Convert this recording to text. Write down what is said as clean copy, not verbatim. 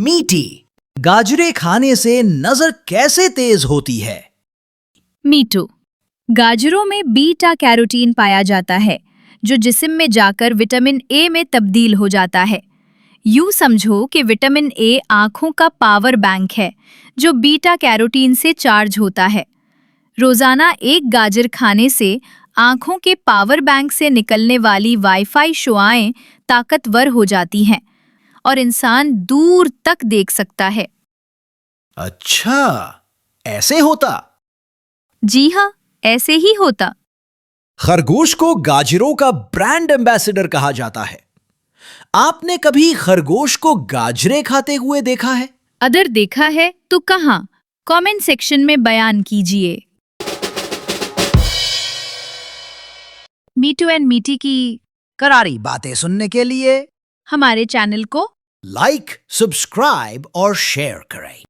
मीटी, गाजरे खाने से नजर कैसे तेज होती है? मीटो, गाजरों में बीटा कैरोटीन पाया जाता है जो जिस्म में जाकर विटामिन ए में तब्दील हो जाता है। यूं समझो कि विटामिन ए आंखों का पावर बैंक है जो बीटा कैरोटीन से चार्ज होता है। रोजाना एक गाजर खाने से आंखों के पावर बैंक से निकलने वाली वाईफाई शुआएं ताकतवर हो जाती हैं और इंसान दूर तक देख सकता है। अच्छा, ऐसे होता? जी हाँ, ऐसे ही होता। खरगोश को गाजरों का ब्रांड एम्बेसडर कहा जाता है। आपने कभी खरगोश को गाजरे खाते हुए देखा है? अगर देखा है तो कहाँ? कमेंट सेक्शन में बयान कीजिए। मीटो एंड मीटी की करारी बातें सुनने के लिए हमारे चैनल को लाइक, सब्सक्राइब और शेयर करें।